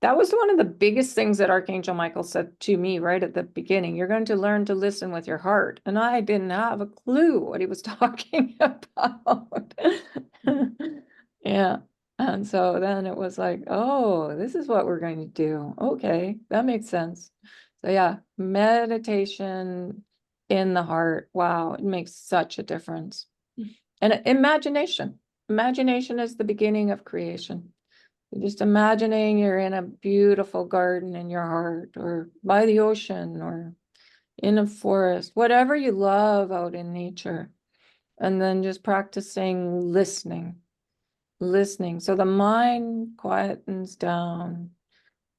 That was one of the biggest things that Archangel Michael said to me right at the beginning. You're going to learn to listen with your heart. And I didn't have a clue what he was talking about. Yeah. And so then it was like, oh, this is what we're going to do. Okay, that makes sense. So yeah, meditation in the heart. Wow, it makes such a difference. And imagination. Imagination is the beginning of creation. Just imagining you're in a beautiful garden in your heart, or by the ocean, or in a forest, whatever you love out in nature. And then just practicing listening. So the mind quietens down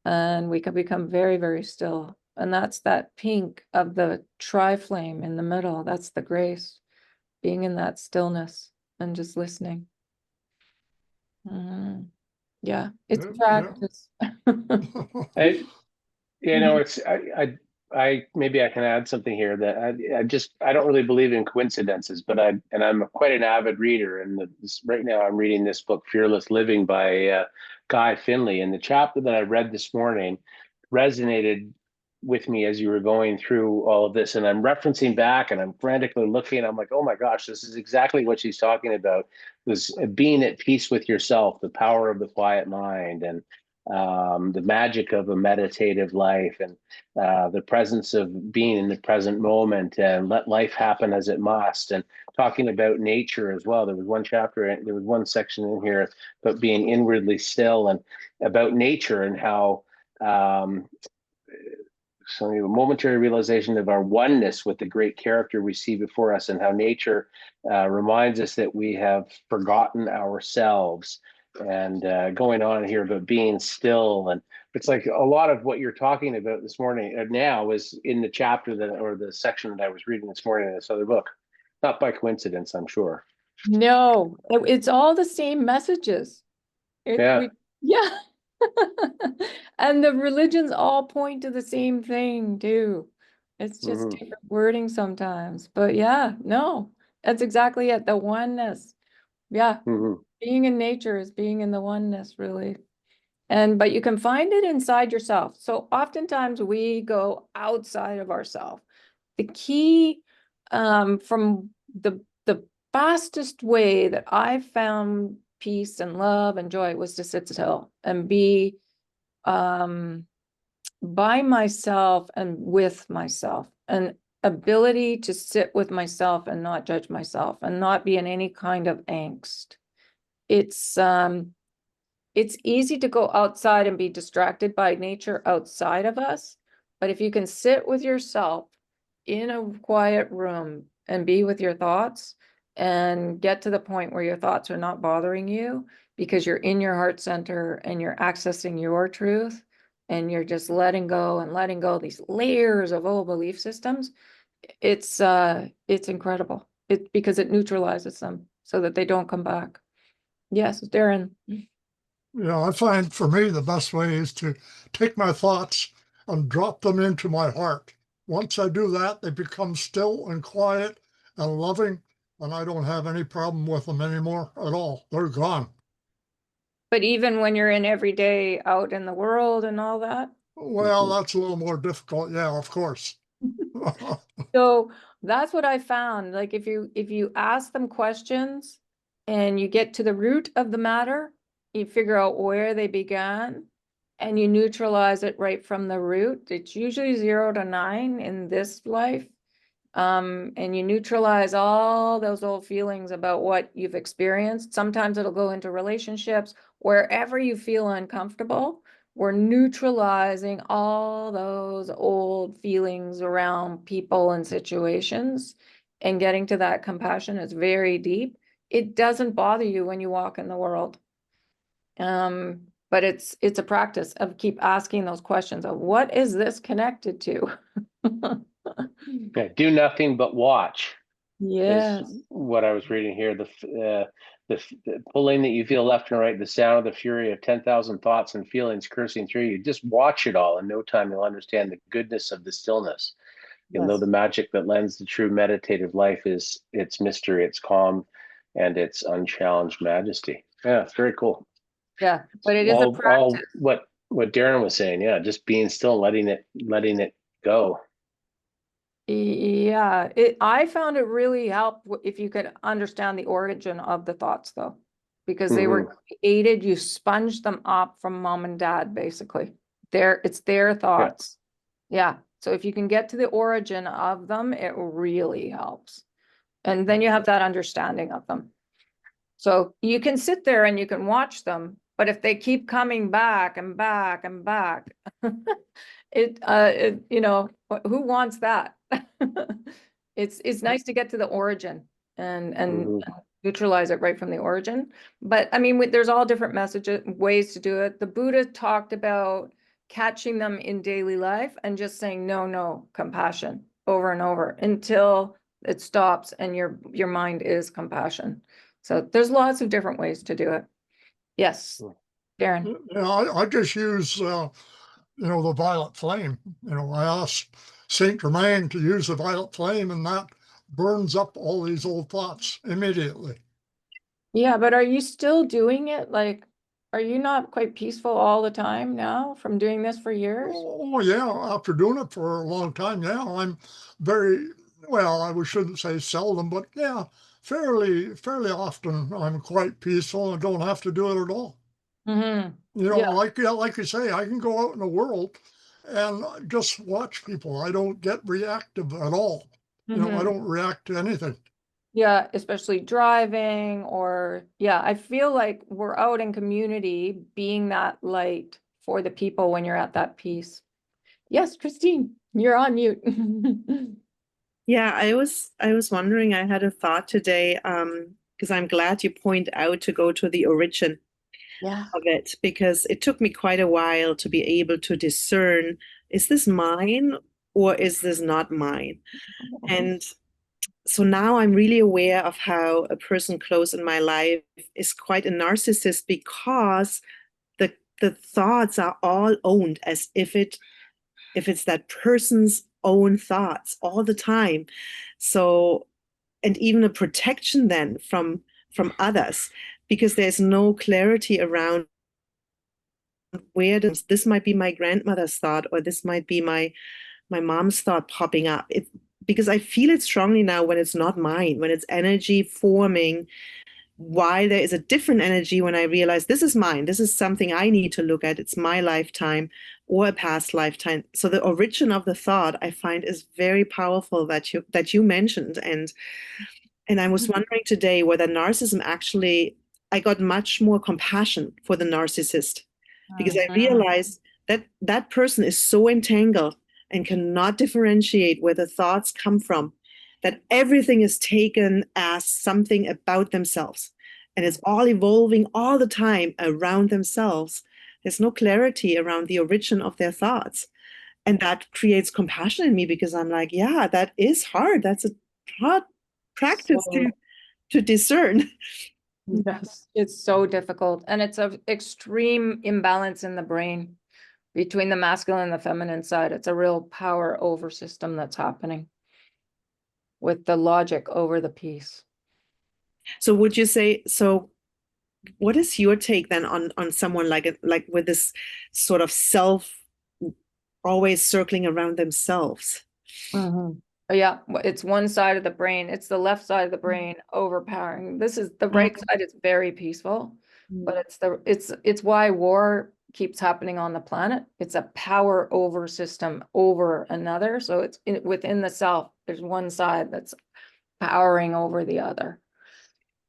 and we can become very, very still. And that's that pink of the tri-flame in the middle. That's the grace, being in that stillness and just listening. Yeah, it's Yeah, yeah. practice. I, it's I maybe I can add something here that I don't really believe in coincidences, but I'm quite an avid reader, and right now I'm reading this book, Fearless Living by Guy Finley, and the chapter that I read this morning resonated with me as you were going through all of this, and I'm referencing back and I'm frantically looking. I'm like, oh my gosh, this is exactly what she's talking about. This being at peace with yourself, the power of the quiet mind, and the magic of a meditative life, and the presence of being in the present moment, and let life happen as it must, and talking about nature as well. There was one section in here about being inwardly still, and about nature, and how so a momentary realization of our oneness with the great character we see before us, and how nature reminds us that we have forgotten ourselves, and going on here about being still. And it's like a lot of what you're talking about this morning now is in the chapter or the section that I was reading this morning in this other book. Not by coincidence, I'm sure. No, it's all the same messages. Yeah. Yeah. And the religions all point to the same thing too. It's just Mm-hmm. different wording sometimes. But yeah, no, that's exactly it. The oneness. Yeah. Mm-hmm. Being in nature is being in the oneness, really. But you can find it inside yourself. So oftentimes we go outside of ourselves. The key from the fastest way that I found peace and love and joy was to sit still and be by myself and with myself, an ability to sit with myself and not judge myself and not be in any kind of angst. It's easy to go outside and be distracted by nature outside of us, but if you can sit with yourself in a quiet room and be with your thoughts and get to the point where your thoughts are not bothering you because you're in your heart center and you're accessing your truth and you're just letting go and letting go these layers of old belief systems, it's incredible. Because it neutralizes them so that they don't come back. Yes, Darren. I find for me the best way is to take my thoughts and drop them into my heart. Once I do that, they become still and quiet and loving, and I don't have any problem with them anymore at all. They're gone. But even when you're in every day out in the world and all that. Well, that's a little more difficult. Yeah, of course. So that's what I found. Like if you ask them questions and you get to the root of the matter, you figure out where they began and you neutralize it right from the root. It's usually 0 to 9 in this life. And you neutralize all those old feelings about what you've experienced. Sometimes it'll go into relationships, wherever you feel uncomfortable. We're neutralizing all those old feelings around people and situations and getting to that compassion is very deep. It doesn't bother you when you walk in the world. But it's a practice of keep asking those questions of what is this connected to? Yeah, do nothing but watch. Yes. Is what I was reading here. The pulling that you feel left and right, the sound of the fury of 10,000 thoughts and feelings coursing through you. Just watch it all. In no time, you'll understand the goodness of the stillness. You'll know the magic that lends the true meditative life is its mystery, its calm, and its unchallenged majesty. Yeah, it's very cool. Yeah, but it is a practice. All what Darren was saying, yeah, just being still, letting it go. Yeah, I found it really helped if you could understand the origin of the thoughts though, because they were created, you sponged them up from mom and dad, basically. It's their thoughts. Yeah. So if you can get to the origin of them, it really helps. And then you have that understanding of them. So you can sit there and you can watch them, but if they keep coming back and back and back, you know, who wants that? It's nice to get to the origin and neutralize it right from the origin. But I mean, there's all different messages, ways to do it. The Buddha talked about catching them in daily life and just saying, no, compassion over and over until it stops and your mind is compassion. So there's lots of different ways to do it. Yes, Darren. Yeah, I just use, the violet flame. I asked Saint Germain to use the violet flame, and that burns up all these old thoughts immediately. Yeah, but are you still doing it? Like, are you not quite peaceful all the time now from doing this for years? Oh, yeah. After doing it for a long time now, I'm very, well, I shouldn't say seldom, but yeah, fairly often I'm quite peaceful and don't have to do it at all. Mm-hmm. Like you say, I can go out in the world and just watch people. I don't get reactive at all. I don't react to anything. Yeah, especially driving or, yeah, I feel like we're out in community being that light for the people when you're at that peace. Yes, Christine, you're on mute. Yeah, I was wondering, I had a thought today, because I'm glad you point out to go to the origin of it, because it took me quite a while to be able to discern, is this mine or is this not mine? And so now I'm really aware of how a person close in my life is quite a narcissist, because the thoughts are all owned as if it's that person's own thoughts all the time. So, and even a protection then from others, because there's no clarity around where this might be my grandmother's thought, or this might be my mom's thought popping up. Because I feel it strongly now when it's not mine, when it's energy forming, while there is a different energy when I realize this is mine, this is something I need to look at, it's my lifetime or a past lifetime. So the origin of the thought, I find, is very powerful that you mentioned. And I was wondering today whether narcissism actually, I got much more compassion for the narcissist, because I realized that that person is so entangled and cannot differentiate where the thoughts come from, that everything is taken as something about themselves, and it's all evolving all the time around themselves. There's no clarity around the origin of their thoughts. And that creates compassion in me, because I'm like, yeah, that is hard. That's a hard practice to discern. Yes, it's so difficult. And it's an extreme imbalance in the brain between the masculine and the feminine side. It's a real power over system that's happening with the logic over the peace. So would you say, so what is your take then on someone like with this sort of self always circling around themselves? Yeah, it's one side of the brain. It's the left side of the brain overpowering. This is the right side. It's very peaceful, but it's why war keeps happening on the planet. It's a power over system over another. So it's within the self. There's one side that's powering over the other.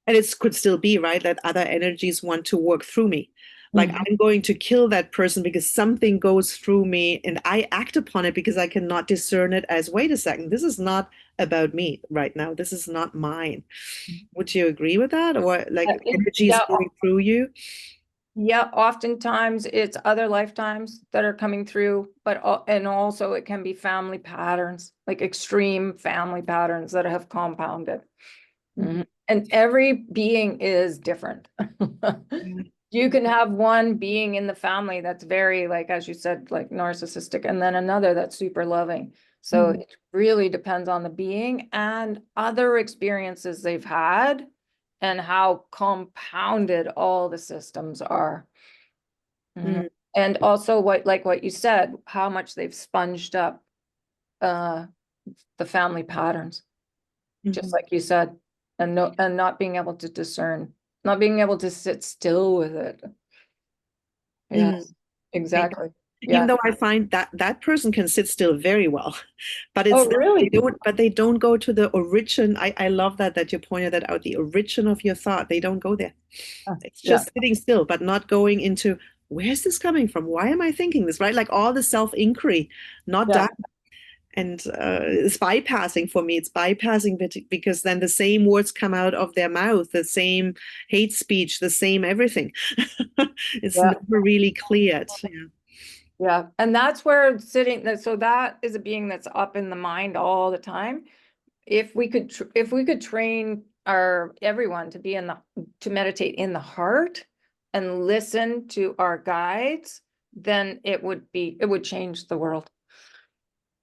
And it could still be, right, that other energies want to work through me. Like I'm going to kill that person because something goes through me, and I act upon it because I cannot discern it as, wait a second, this is not about me right now. This is not mine. Would you agree with that? Or like energies going through you? Yeah, oftentimes it's other lifetimes that are coming through, and also it can be family patterns, like extreme family patterns that have compounded. And every being is different. You can have one being in the family that's very, like, as you said, like narcissistic, and then another that's super loving. So it really depends on the being and other experiences they've had and how compounded all the systems are. And also what you said, how much they've sponged up the family patterns, just like you said, and not being able to discern, not being able to sit still with it. Yes, exactly. Even Yeah. though I find that that person can sit still very well, but it's Oh, really? they don't go to the origin. I love that you pointed that out, the origin of your thought. They don't go there. It's Yeah. just sitting still, but not going into where's this coming from? Why am I thinking this? Right? Like all the self-inquiry, not Yeah. that. And it's bypassing for me. It's bypassing because then the same words come out of their mouth, the same hate speech, the same everything. It's Yeah. never really cleared. Yeah. Yeah. And that's where sitting, so that is a being that's up in the mind all the time. If we could train everyone to be to meditate in the heart and listen to our guides, then it would change the world.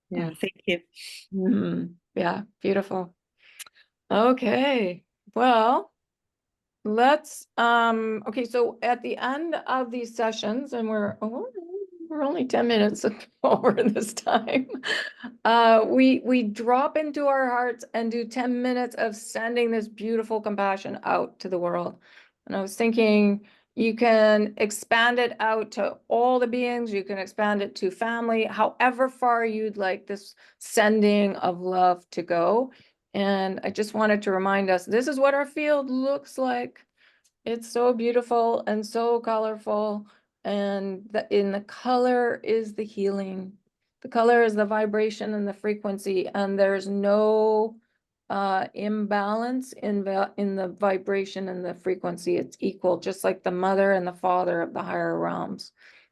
Yeah, thank you. Yeah, beautiful. Okay, well, let's okay, so at the end of these sessions, and we're only 10 minutes over this time. We drop into our hearts and do 10 minutes of sending this beautiful compassion out to the world. And I was thinking you can expand it out to all the beings, you can expand it to family, however far you'd like this sending of love to go. And I just wanted to remind us, this is what our field looks like. It's so beautiful and so colorful. And in the color is the healing. The color is the vibration and the frequency. And there's no imbalance in the vibration and the frequency. It's equal, just like the mother and the father of the higher realms.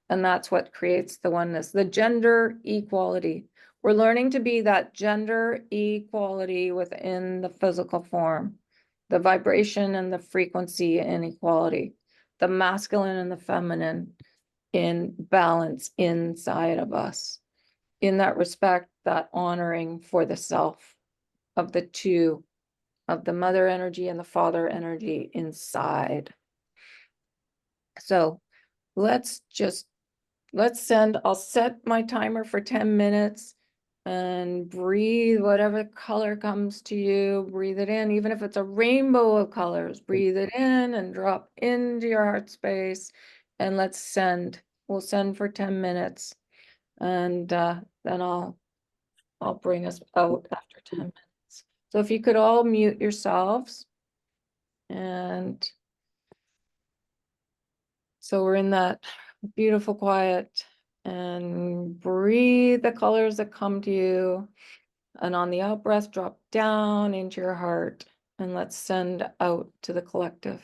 And that's what creates the oneness, the gender equality. We're learning to be that gender equality within the physical form, the vibration and the frequency inequality, the masculine and the feminine in balance inside of us. In that respect, that honoring for the self of the two, of the mother energy and the father energy inside. So let's send, I'll set my timer for 10 minutes and breathe whatever color comes to you, breathe it in, even if it's a rainbow of colors, breathe it in and drop into your heart space. And let's send, we'll send for 10 minutes. And then I'll bring us out after 10 minutes. So if you could all mute yourselves. And so we're in that beautiful quiet, and breathe the colors that come to you. And on the out breath, drop down into your heart, and let's send out to the collective.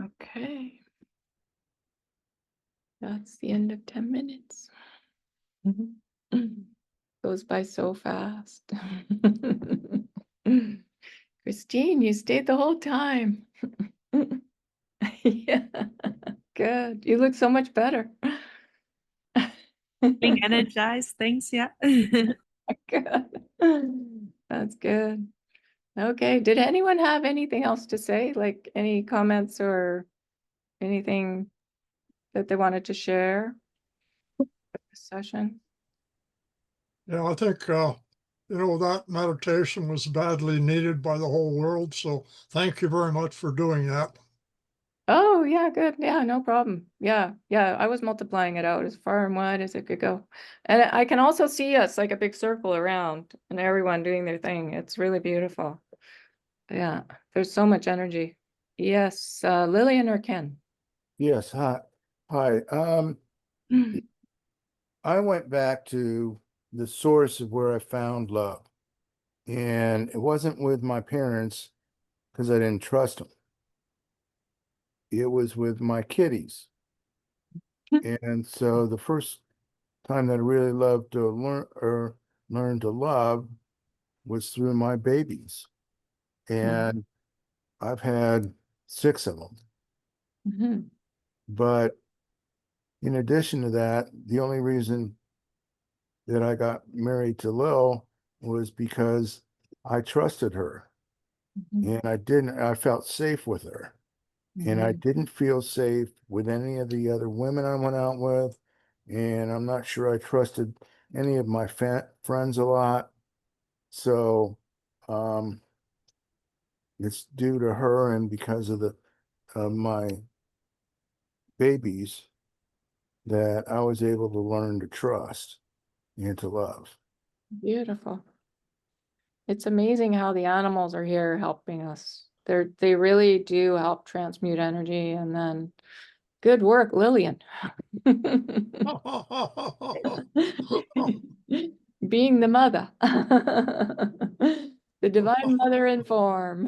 Okay. That's the end of 10 minutes. Goes by so fast. Christine, you stayed the whole time. Yeah, good. You look so much better. Being energized, thanks, yeah. Good. That's good. Okay, did anyone have anything else to say? Like any comments or anything that they wanted to share? Session? Yeah, I think, that meditation was badly needed by the whole world. So thank you very much for doing that. Oh, yeah, good. Yeah, no problem. Yeah, I was multiplying it out as far and wide as it could go. And I can also see us like a big circle around and everyone doing their thing. It's really beautiful. Yeah, there's so much energy. Yes, Lillian or Ken? Yes, hi. Hi. I went back to the source of where I found love. And it wasn't with my parents because I didn't trust them. It was with my kitties. And so the first time that I really loved to learn to love was through my babies. And I've had 6 of them. Mhm. But in addition to that, the only reason that I got married to Lil was because I trusted her Mhm. and I felt safe with her. And I Mhm. didn't feel safe with any of the other women I went out with. And I'm not sure I trusted any of my friends a lot. So it's due to her and because of my babies that I was able to learn to trust and to love. Beautiful. It's amazing how the animals are here helping us. They really do help transmute energy. And then good work, Lillian. Being the mother. The divine mother in form.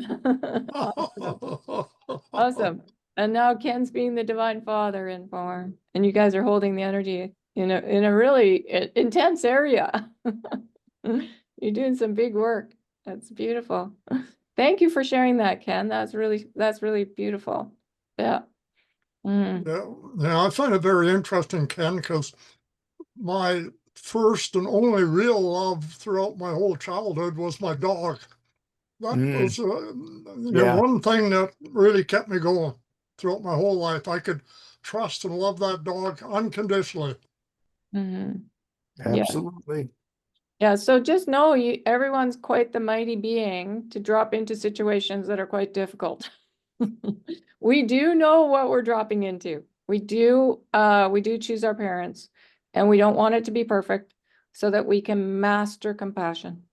Awesome. Awesome. And now Ken's being the divine father in form. And you guys are holding the energy in a really intense area. You're doing some big work. That's beautiful. Thank you for sharing that, Ken. That's really beautiful. Yeah. Mm. Yeah, I find it very interesting, Ken, because my first and only real love throughout my whole childhood was my dog. That was Yeah. one thing that really kept me going throughout my whole life. I could trust and love that dog unconditionally. Mhm. Absolutely. Yeah, so just know everyone's quite the mighty being to drop into situations that are quite difficult. We do know what we're dropping into. We do choose our parents, and we don't want it to be perfect so that we can master compassion.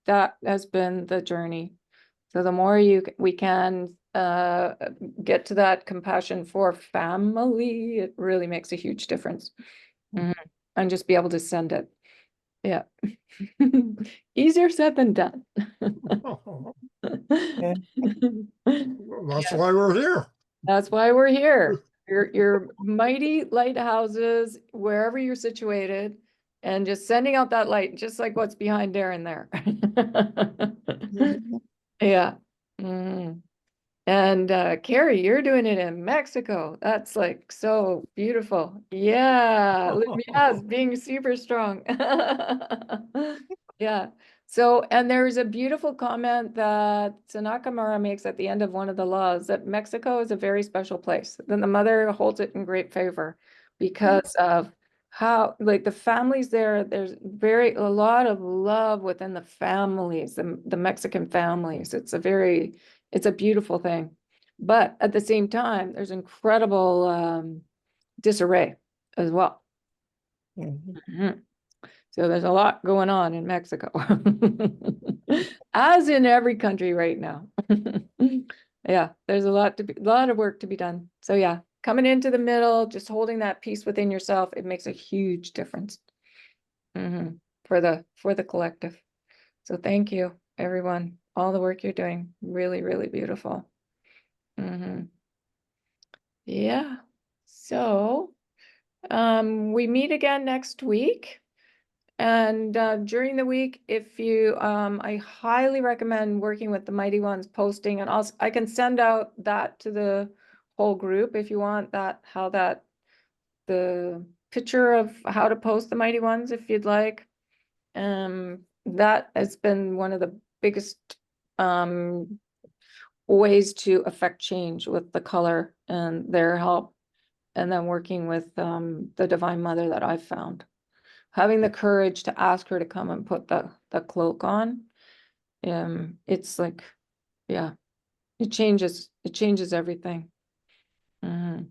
That has been the journey. So the more we can get to that compassion for family, it really makes a huge difference. Mhm. And just be able to send it. Yeah. Easier said than done. That's why we're here. That's why we're here. Your mighty lighthouses, wherever you're situated, and just sending out that light, just like what's behind Darren there. Yeah. Mm. And Carrie, you're doing it in Mexico. That's like so beautiful. Yeah. Yes, being super strong. Yeah. So, and there's a beautiful comment that Sanakamura makes at the end of one of the laws that Mexico is a very special place. Then the mother holds it in great favor because of how, like the families there's a lot of love within the families, the Mexican families. It's a beautiful thing. But at the same time, there's incredible disarray as well. Mhm. So there's a lot going on in Mexico, as in every country right now. Yeah, there's a lot of work to be done. So yeah, coming into the middle, just holding that peace within yourself, it makes a huge difference for the collective. So thank you, everyone. All the work you're doing, really, really beautiful. Yeah. So, we meet again next week. And during the week, if you, I highly recommend working with the Mighty Ones posting, and also I can send out that to the whole group if you want that, the picture of how to post the Mighty Ones if you'd like. That has been one of the biggest ways to affect change with the color and their help, and then working with the Divine Mother that I've found. Having the courage to ask her to come and put the cloak on, it's like, yeah, it changes everything. Mhm.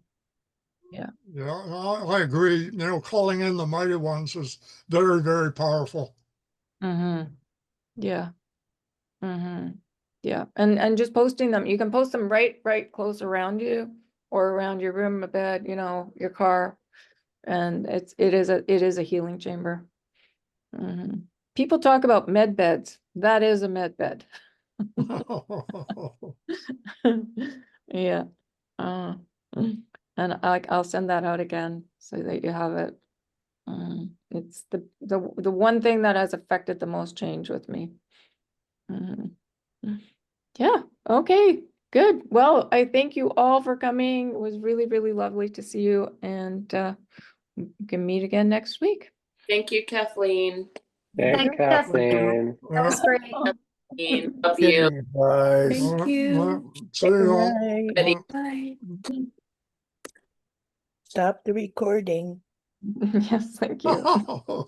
Yeah, I agree. You know, calling in the mighty ones is very, very powerful. Yeah. Yeah, and just posting them. You can post them right close around you or around your room, a bed, you know, your car, and it is a healing chamber. People talk about med beds. That is a med bed. Yeah. Uh, and I'll send that out again so that you have it. It's the one thing that has affected the most change with me. Yeah, okay, good. Well, I thank you all for coming. It was really, really lovely to see you, and we can meet again next week. Thank you, Kathleen. Thanks, Thanks, Kathleen. That was great, Kathleen. Love Good you. night, guys. Thank you. See you all. Good Bye. Stop the recording. Yes, thank you.